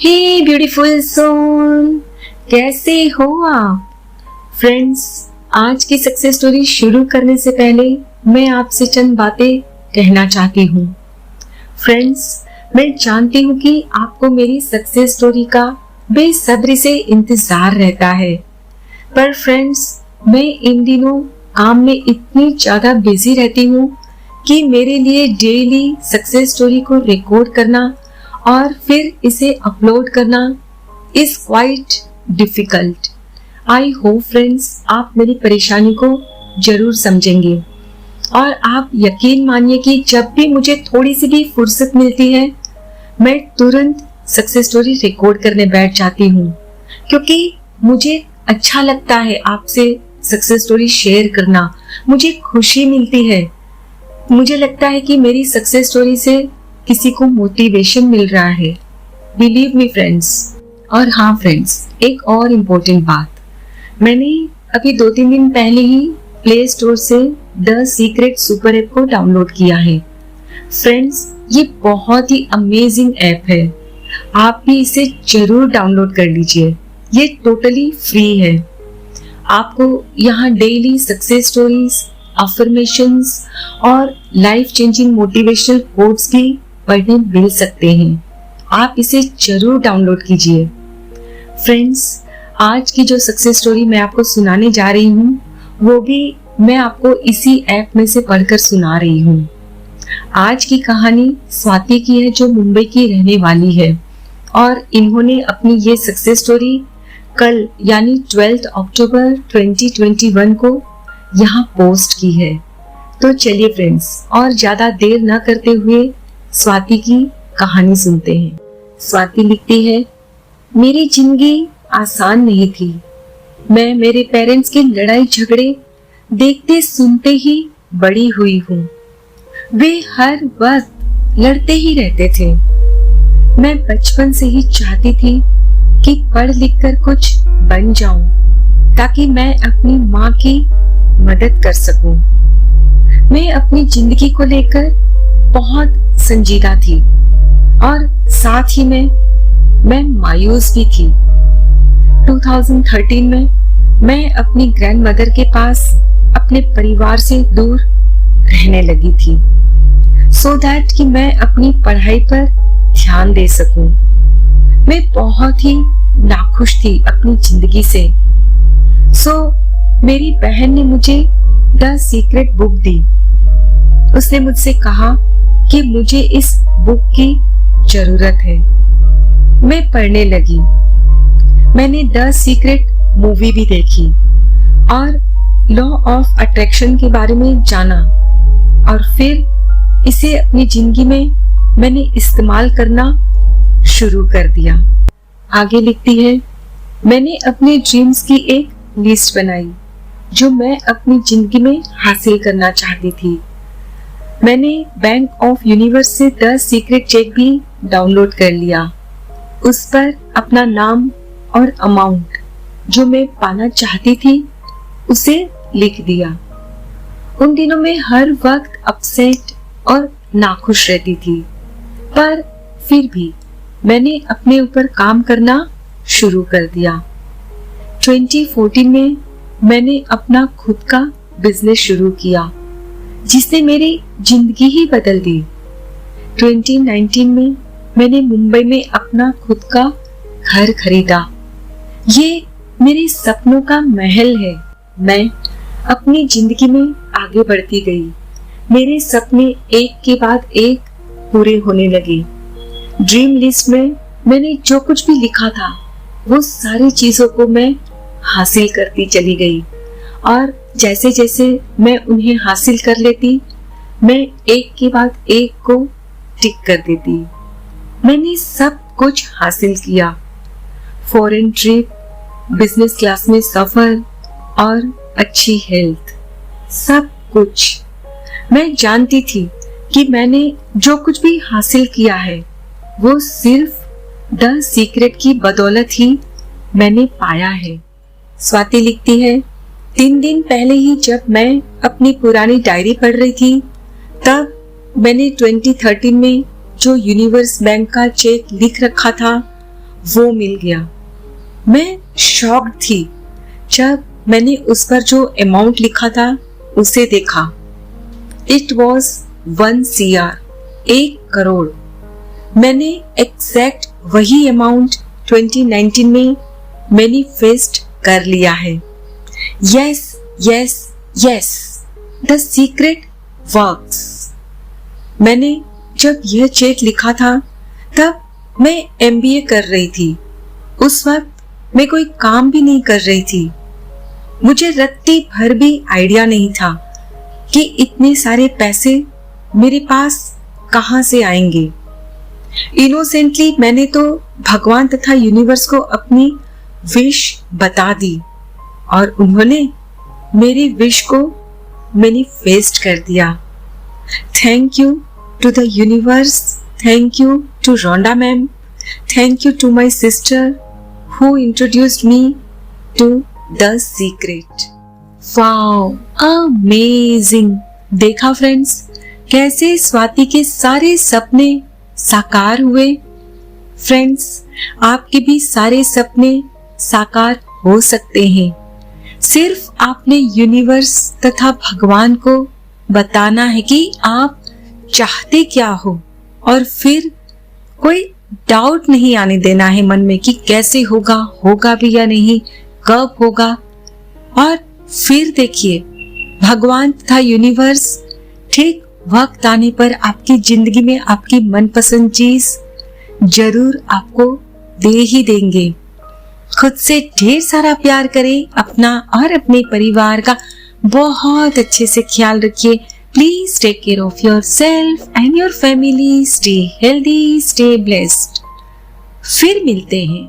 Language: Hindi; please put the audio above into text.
हे ब्यूटीफुल सोल, कैसे हो आप फ्रेंड्स। आज की सक्सेस स्टोरी शुरू करने से पहले मैं आपसे चंद बातें कहना चाहती हूँ। फ्रेंड्स, मैं जानती हूँ कि आपको मेरी सक्सेस स्टोरी का बेसब्री से इंतजार रहता है, पर फ्रेंड्स मैं इन दिनों काम में इतनी ज्यादा बिजी रहती हूँ कि मेरे लिए डेली सक्सेस स्टोरी को रिकॉर्ड करना और फिर इसे अपलोड करना is quite difficult. I hope friends आप मेरी परेशानी को जरूर समझेंगे और आप यकीन मानिए कि जब भी मुझे थोड़ी सी भी फुर्सत मिलती है मैं तुरंत सक्सेस स्टोरी रिकॉर्ड करने बैठ जाती हूँ, क्योंकि मुझे अच्छा लगता है आपसे सक्सेस स्टोरी शेयर करना। मुझे खुशी मिलती है, मुझे लगता है कि मेरी सक्सेस स्टोरी से किसी को मोटिवेशन मिल रहा है। Believe me friends. और हाँ फ्रेंड्स, एक और इम्पोर्टेंट बात, मैंने अभी 2-3 दिन पहले ही प्ले स्टोर से द सीक्रेट सुपर ऐप को डाउनलोड किया है। फ्रेंड्स, ये बहुत ही अमेजिंग ऐप है, आप भी इसे जरूर डाउनलोड कर लीजिए। ये टोटली फ्री है। आपको यहाँ डेली सक्सेस स्टोरीज, अफर्मेशंस और लाइफ चेंजिंग मोटिवेशनल कोट्स भी पढ़ने मिल सकते हैं। आप इसे जरूर डाउनलोड कीजिए। फ्रेंड्स, आज की जो सक्सेस स्टोरी मैं आपको सुनाने जा रही हूँ वो भी मैं आपको इसी ऐप में से पढ़कर सुना रही हूँ। आज की कहानी स्वाति की है, जो मुंबई की रहने वाली है और इन्होंने अपनी ये सक्सेस स्टोरी कल यानी 12 अक्टूबर 2021 को यहाँ पोस्ट की है। तो चलिए फ्रेंड्स, और ज्यादा देर न करते हुए स्वाति की कहानी सुनते हैं। स्वाति लिखती है, मेरी जिंदगी आसान नहीं थी। मैं मेरे पेरेंट्स के लड़ाई झगड़े देखते सुनते ही बड़ी हुई हूँ। वे हर वक्त लड़ते ही रहते थे। मैं बचपन से ही चाहती थी कि पढ़ लिख कर कुछ बन जाऊं, ताकि मैं अपनी माँ की मदद कर सकूं। मैं अपनी जिंदगी को लेकर बहुत संजीदा थी और साथ ही में मैं मायूस भी थी। 2013 में मैं अपनी ग्रैंडमदर के पास अपने परिवार से दूर रहने लगी थी, सो दैट कि मैं अपनी पढ़ाई पर ध्यान दे सकूं। मैं बहुत ही नाखुश थी अपनी जिंदगी से। मेरी बहन ने मुझे द सीक्रेट बुक दी। उसने मुझसे कहा कि मुझे इस बुक की जरूरत है। मैं पढ़ने लगी। मैंने द सीक्रेट मूवी भी देखी और लॉ ऑफ अट्रैक्शन के बारे में जाना और फिर इसे अपनी जिंदगी में मैंने इस्तेमाल करना शुरू कर दिया। आगे लिखती है, मैंने अपने ड्रीम्स की एक लिस्ट बनाई जो मैं अपनी जिंदगी में हासिल करना चाहती थी। मैंने बैंक ऑफ यूनिवर्स से द सीक्रेट चेक भी डाउनलोड कर लिया। उस पर अपना नाम और अमाउंट जो मैं पाना चाहती थी उसे लिख दिया। उन दिनों में हर वक्त अपसेट और नाखुश रहती थी, पर फिर भी मैंने अपने ऊपर काम करना शुरू कर दिया। 2014 में मैंने अपना खुद का बिजनेस शुरू किया जिसने मेरी जिंदगी ही बदल दी। 2019 में मैंने मुंबई में अपना खुद का घर खरीदा। ये मेरे सपनों का महल है। मैं अपनी जिंदगी में आगे बढ़ती गई। मेरे सपने एक के बाद एक पूरे होने लगे। ड्रीम लिस्ट में मैंने जो कुछ भी लिखा था वो सारी चीजों को मैं हासिल करती चली गई और जैसे जैसे मैं उन्हें हासिल कर लेती मैं एक के बाद एक को टिक कर देती। मैंने सब कुछ हासिल किया। फॉरेन ट्रिप, बिजनेस क्लास में सफर और अच्छी हेल्थ, सब कुछ। मैं जानती थी कि मैंने जो कुछ भी हासिल किया है वो सिर्फ द सीक्रेट की बदौलत ही मैंने पाया है। स्वाति लिखती है, 3 दिन पहले ही जब मैं अपनी पुरानी डायरी पढ़ रही थी तब मैंने 2013 में जो यूनिवर्स बैंक का चेक लिख रखा था वो मिल गया। मैं शॉक्ड थी जब मैंने उस पर जो अमाउंट लिखा था उसे देखा। It was 1 CR, 1 crore. मैंने एग्जैक्ट वही अमाउंट 2019 में मैनिफेस्ट कर लिया है। Yes yes yes, the secret works. मैंने जब यह चेक लिखा था तब मैं MBA कर रही थी। उस वक्त मैं कोई काम भी नहीं कर रही थी। मुझे रत्ती भर भी आइडिया नहीं था कि इतने सारे पैसे मेरे पास कहां से आएंगे। इनोसेंटली मैंने तो भगवान तथा यूनिवर्स को अपनी विश बता दी और उन्होंने मेरी विश को मैनिफेस्ट कर दिया। Thank you to the universe, thank you to Rhonda ma'am, thank you to my sister who introduced me to the secret. Wow, amazing. देखा फ्रेंड्स, कैसे स्वाति के सारे सपने साकार हुए। फ्रेंड्स, आपके भी सारे सपने साकार हो सकते हैं। सिर्फ आपने यूनिवर्स तथा भगवान को बताना है कि आप चाहते क्या हो और फिर कोई डाउट नहीं आने देना है मन में कि कैसे होगा, होगा भी या नहीं, कब होगा। और फिर देखिए, भगवान तथा यूनिवर्स ठीक वक्त आने पर आपकी जिंदगी में आपकी मनपसंद चीज जरूर आपको दे ही देंगे। खुद से ढेर सारा प्यार करें, अपना और अपने परिवार का बहुत अच्छे से ख्याल रखिए। Please take care of your self and your family. Stay healthy, stay blessed. फिर मिलते हैं।